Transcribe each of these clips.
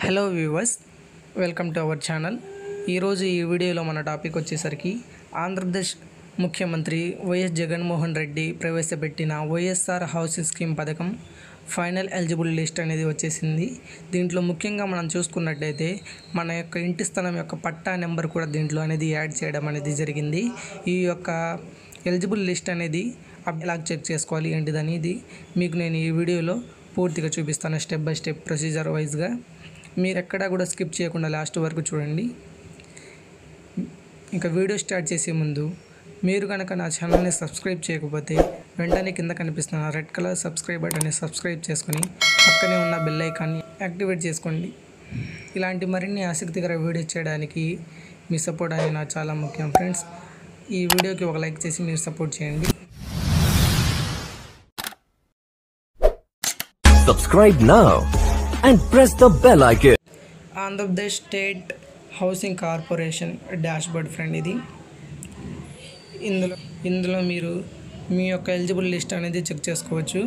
Hello viewers, welcome to our channel. ఈరోజు ఈ వీడియోలో మన టాపిక్ వచ్చేసరికి ఆంధ్రప్రదేశ్ ముఖ్యమంత్రి వైఎస్ జగన్మోహన్ రెడ్డి ప్రవేశపెట్టిన వైఎస్ఆర్ హౌసింగ్ స్కీమ్ పథకం ఫైనల్ ఎలిజిబుల్ లిస్ట్ అనేది వచ్చేసింది. దీంట్లో ముఖ్యంగా మనం చూసుకున్నట్టయితే మన యొక్క ఇంటి స్థలం యొక్క పట్టా నెంబర్ కూడా దీంట్లో అనేది యాడ్ చేయడం అనేది జరిగింది. ఈ యొక్క ఎలిజిబుల్ లిస్ట్ అనేది ఎలా చెక్ చేసుకోవాలి ఏంటిదనేది మీకు నేను ఈ వీడియోలో పూర్తిగా చూపిస్తాను, స్టెప్ బై స్టెప్ ప్రొసీజర్ వైజ్గా. మీరు ఎక్కడా కూడా స్కిప్ చేయకుండా లాస్ట్ వరకు చూడండి. ఇంకా వీడియో స్టార్ట్ చేసే ముందు మీరు కనుక నా ఛానల్ని సబ్స్క్రైబ్ చేయకపోతే వెంటనే కింద కనిపిస్తున్న రెడ్ కలర్ సబ్స్క్రైబ్ బటన్ని సబ్స్క్రైబ్ చేసుకొని పక్కనే ఉన్న బెల్ ఐకాన్ని యాక్టివేట్ చేసుకోండి. ఇలాంటి మరిన్ని ఆసక్తికర వీడియో చేయడానికి మీ సపోర్ట్ అనేది నాకు చాలా ముఖ్యం ఫ్రెండ్స్. ఈ వీడియోకి ఒక లైక్ చేసి మీరు సపోర్ట్ చేయండి. Subscribe now and press the bell icon. Andhra Pradesh state housing corporation dashboard friend ఇది. ఇందులో మీరు మీ యొక్క ఎలిజిబుల్ లిస్ట్ అనేది చెక్ చేసుకోవచ్చు.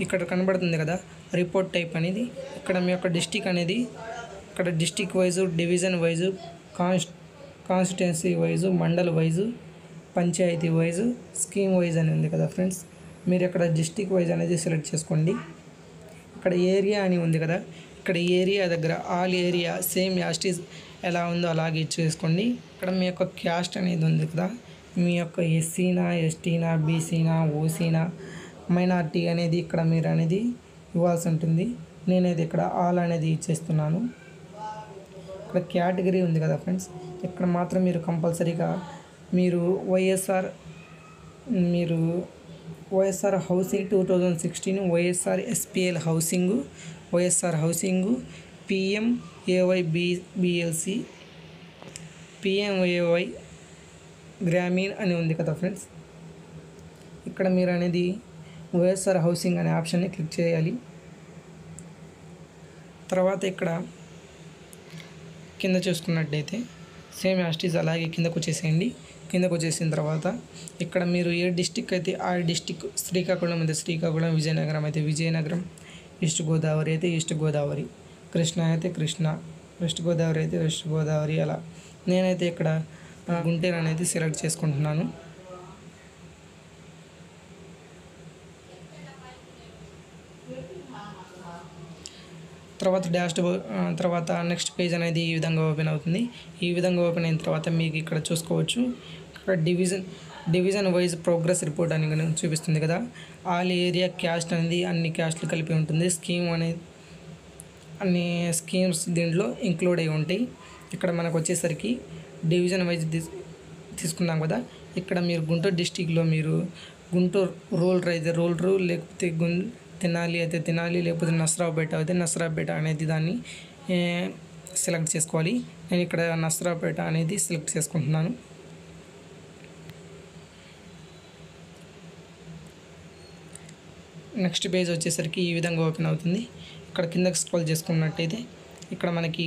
ఇక్కడ కనబడుతుంది కదా రిపోర్ట్ టైప్ అనేది. ఇక్కడ మీ యొక్క డిస్టిక్ అనేది ఇక్కడ district wise, division wise, constituency wise, mandal wise, panchayat wise, scheme wise అని ఉంది కదా ఫ్రెండ్స్. మీరు ఇక్కడ డిస్టిక్ వైజ్ అనేది సెలెక్ట్ చేసుకోండి. ఇక్కడ ఏరియా అని ఉంది కదా, ఇక్కడ ఏరియా దగ్గర ఆల్ ఏరియా సేమ్ యాస్టీజ్ ఎలా ఉందో అలాగే చేసుకోండి. ఇక్కడ మీ యొక్క క్యాస్ట్ అనేది ఉంది కదా, మీ యొక్క ఎస్సీనా, ఎస్టీనా, బీసీనా, ఓసీనా, మైనార్టీ అనేది ఇక్కడ మీరు అనేది ఇవ్వాల్సి ఉంటుంది. నేనైతే ఇక్కడ ఆల్ అనేది ఇచ్చేస్తున్నాను. ఇక్కడ కేటగిరీ ఉంది కదా ఫ్రెండ్స్, ఇక్కడ మాత్రం మీరు కంపల్సరీగా మీరు YSR housing 2016, YSR SPL housing, YSR housing, PMAY BLC, PMAY Grameen అని ఉంది కదా ఫ్రెండ్స్. ఇక్కడ మీరు అనేది వైఎస్ఆర్ హౌసింగ్ అనే ఆప్షన్ని క్లిక్ చేయాలి. తర్వాత ఇక్కడ కింద చూసుకున్నట్టయితే సేమ్ యాస్టీజ్ అలాగే కిందకు వచ్చేసేయండి. కిందకు వచ్చేసిన తర్వాత ఇక్కడ మీరు ఏ డిస్టిక్ అయితే ఆ డిస్టిక్, శ్రీకాకుళం అయితే శ్రీకాకుళం, విజయనగరం అయితే విజయనగరం, ఈస్ట్ గోదావరి అయితే ఈస్ట్ గోదావరి, కృష్ణా అయితే కృష్ణా, వెస్ట్ గోదావరి అయితే వెస్ట్ గోదావరి, అలా. నేనైతే ఇక్కడ గుంటూరు అనేది సెలెక్ట్ చేసుకుంటున్నాను. తర్వాత నెక్స్ట్ పేజ్ అనేది ఈ విధంగా ఓపెన్ అవుతుంది. ఈ విధంగా ఓపెన్ అయిన తర్వాత మీకు ఇక్కడ చూసుకోవచ్చు, ఇక్కడ డివిజన్ వైజ్ ప్రోగ్రెస్ రిపోర్ట్ అని చూపిస్తుంది కదా. ఆల్ ఏరియా క్యాస్ట్ అనేది అన్ని క్యాస్ట్లు కలిపి ఉంటుంది. స్కీమ్ అనేది అన్ని స్కీమ్స్ దీంట్లో ఇంక్లూడ్ అయి ఉంటాయి. ఇక్కడ మనకు వచ్చేసరికి డివిజన్ వైజ్ తీసుకున్నాం కదా. ఇక్కడ మీరు గుంటూరు డిస్టిక్లో మీరు గుంటూరు రూరల్ అయితే రూరల్, లేకపోతే తెనాలి అయితే తెనాలి, లేకపోతే నసరావుపేట అయితే నసరావుపేట అనేది దాన్ని సెలెక్ట్ చేసుకోవాలి. నేను ఇక్కడ నసరావుపేట అనేది సెలెక్ట్ చేసుకుంటున్నాను. నెక్స్ట్ పేజ్ వచ్చేసరికి ఈ విధంగా ఓపెన్ అవుతుంది. ఇక్కడ కిందకి స్క్రోల్ చేసుకున్నట్టయితే ఇక్కడ మనకి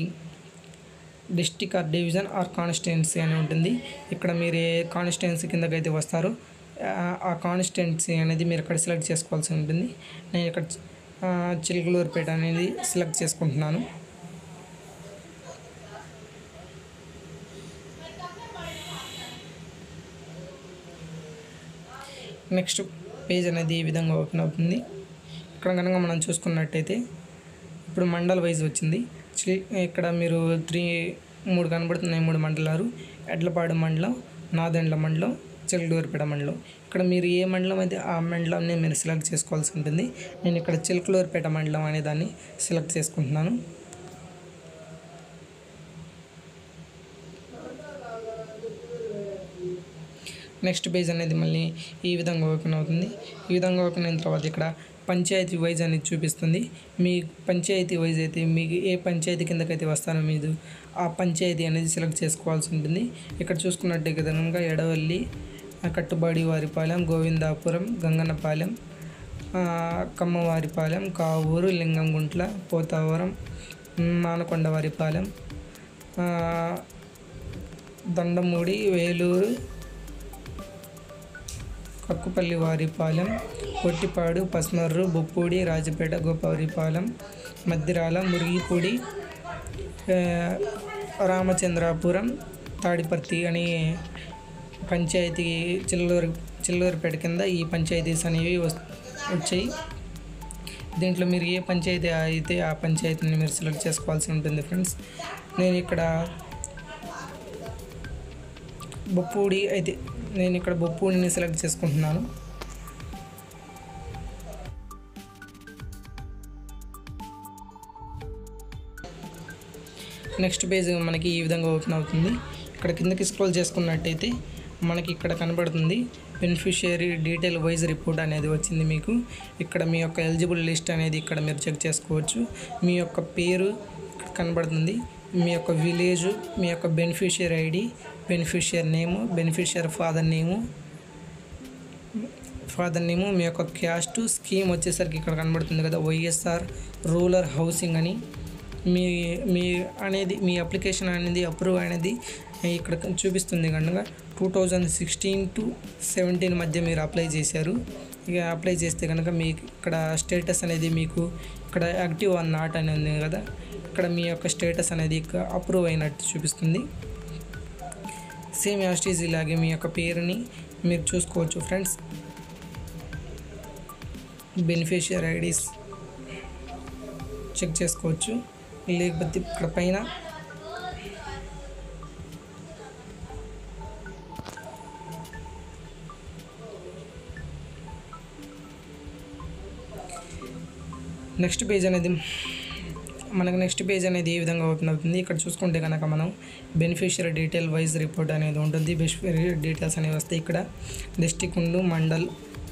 district or division or constituency అని ఉంటుంది. ఇక్కడ మీరు ఏ కాన్స్టిట్యున్సీ కిందకైతే వస్తారో ఆ కాన్స్టిట్యున్సీ అనేది మీరు ఇక్కడ సెలెక్ట్ చేసుకోవాల్సి ఉంటుంది. నేను ఇక్కడ చిలకలూరుపేట అనేది సెలెక్ట్ చేసుకుంటున్నాను. నెక్స్ట్ పేజ్ అనేది ఈ విధంగా ఓపెన్ అవుతుంది. ఇక్కడ కనుక మనం చూసుకున్నట్టయితే ఇప్పుడు మండల్ వైజ్ వచ్చింది. ఇక్కడ మీరు 3 కనబడుతున్నాయి, 3 మండలాలు: ఎడ్లపాడు మండలం, నాదెండ్ల మండలం, చిలకలూరుపేట మండలం. ఇక్కడ మీరు ఏ మండలం అయితే ఆ మండలాన్ని మీరు సెలెక్ట్ చేసుకోవాల్సి ఉంటుంది. నేను ఇక్కడ చిలకలూరుపేట మండలం అనే దాన్ని సెలెక్ట్ చేసుకుంటున్నాను. నెక్స్ట్ పేజ్ అనేది మళ్ళీ ఈ విధంగా ఓపెన్ అవుతుంది. ఈ విధంగా ఓపెన్ అయిన తర్వాత ఇక్కడ పంచాయతీ వైజ్ అనేది చూపిస్తుంది. మీ పంచాయతీ వైజ్ అయితే మీకు ఏ పంచాయతీ కిందకైతే వస్తారో మీరు ఆ పంచాయతీ అనేది సెలెక్ట్ చేసుకోవాల్సి ఉంటుంది. ఇక్కడ చూసుకున్నట్టు కనుక ఎడవల్లి, కట్టుబాడి వారిపాలెం, గోవిందాపురం, గంగన్నపాలెం, కమ్మవారిపాలెం, కావూరు, లింగంగుంట్ల, పోతావరం, మానకొండవారిపాలెం, దండమూడి, వేలూరు, కక్కుపల్లి వారిపాలెం, పొట్టిపాడు, పస్మర్రు, బొప్పూడి, రాజపేట, గోపవరిపాలెం, మద్దిరాల, మురిగిపూడి, రామచంద్రాపురం తాడిపర్తి అని పంచాయతీ చిల్లూరుపేట కింద ఈ పంచాయతీస్ అనేవి వచ్చాయి. దీంట్లో మీరు ఏ పంచాయతీ అయితే ఆ పంచాయతీని మీరు సెలెక్ట్ చేసుకోవాల్సి ఉంటుంది ఫ్రెండ్స్. నేను ఇక్కడ బొప్పూడిని సెలెక్ట్ చేసుకుంటున్నాను. నెక్స్ట్ పేజ్ మనకి ఈ విధంగా ఓపెన్ అవుతుంది. ఇక్కడ కిందకి స్క్రోల్ చేసుకున్నట్టయితే మనకి ఇక్కడ కనబడుతుంది బెనిఫిషియరీ డీటెయిల్ వైజ్ రిపోర్ట్ అనేది వచ్చింది మీకు. ఇక్కడ మీ యొక్క ఎలిజిబుల్ లిస్ట్ అనేది ఇక్కడ మీరు చెక్ చేసుకోవచ్చు. మీ యొక్క పేరు కనబడుతుంది, మీ యొక్క విలేజ్, మీ యొక్క బెనిఫిషియరీ ఐడి, బెనిఫిషియరీ నేము, బెనిఫిషియరీ ఫాదర్ నేము, మీ యొక్క క్యాస్ట్, స్కీమ్ వచ్చేసరికి ఇక్కడ కనబడుతుంది కదా వైఎస్ఆర్ రూరల్ హౌసింగ్ అని. మీ అప్లికేషన్ అనేది అప్రూవ్ అనేది ఇక్కడ చూపిస్తుంది కనుక 2016 to 17 మధ్య మీరు అప్లై చేశారు. ఇక అప్లై చేస్తే కనుక మీకు ఇక్కడ స్టేటస్ అనేది మీకు ఇక్కడ యాక్టివ్ ఆర్ నాట్ అని ఉంది కదా, ఇక్కడ మీ యొక్క స్టేటస్ అనేది అప్రూవ్ అయినట్టు చూపిస్తుంది. సేమ్ యాస్టీజ్ ఇలాగే మీ యొక్క పేరుని మీరు చూసుకోవచ్చు ఫ్రెండ్స్. బెనిఫిషియరీ ఐడీస్ చెక్ చేసుకోవచ్చు. లేకపోతే ఇక్కడ పైన నెక్స్ట్ పేజ్ అనేది ఏ విధంగా ఓపెన్ అవుతుంది. ఇక్కడ చూసుకుంటే కనుక మనం బెనిఫిషియరీ డీటెయిల్ వైజ్ రిపోర్ట్ అనేది ఉంటుంది. బెనిఫిషియరీ డీటెయిల్స్ అనేవి వస్తాయి. ఇక్కడ డిస్ట్రిక్ట్ ఉండు, mandal,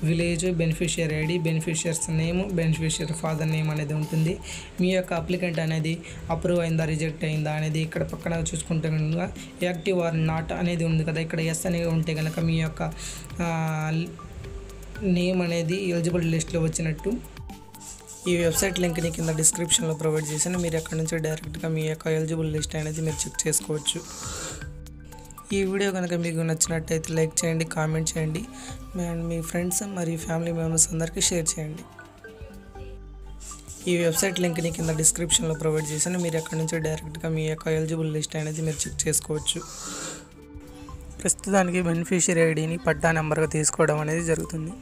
village, beneficiary ID, beneficiaries name, beneficiary father name అనేది ఉంటుంది. మీ యొక్క అప్లికెంట్ అనేది అప్రూవ్ అయిందా రిజెక్ట్ అయిందా అనేది ఇక్కడ పక్కన చూసుకుంటే కనుక యాక్టివ్ ఆర్ నాట్ అనేది ఉంది కదా, ఇక్కడ ఎస్ అనేది ఉంటే కనుక మీ యొక్క నేమ్ అనేది ఎలిజిబుల్ లిస్ట్లో వచ్చినట్టు. ఈ వెబ్సైట్ లింక్ని కింద డిస్క్రిప్షన్లో ప్రొవైడ్ చేశాను. మీరు అక్కడ నుంచి డైరెక్ట్గా మీ యొక్క ఎలిజిబుల్ లిస్ట్ అనేది మీరు చెక్ చేసుకోవచ్చు. ఈ వీడియో కనుక మీకు నచ్చినట్టయితే లైక్ చేయండి, కామెంట్ చేయండి అండ్ మీ ఫ్రెండ్స్ మరియు ఫ్యామిలీ మెంబర్స్ అందరికీ షేర్ చేయండి. ఈ వెబ్సైట్ లింక్ని కింద డిస్క్రిప్షన్లో ప్రొవైడ్ చేశాను. మీరు అక్కడ నుంచి డైరెక్ట్గా మీ యొక్క ఎలిజిబుల్ లిస్ట్ అనేది మీరు చెక్ చేసుకోవచ్చు. ప్రస్తుతానికి బెనిఫిషియరీ ఐడిని పట్టా నెంబర్గా తీసుకోవడం అనేది జరుగుతుంది.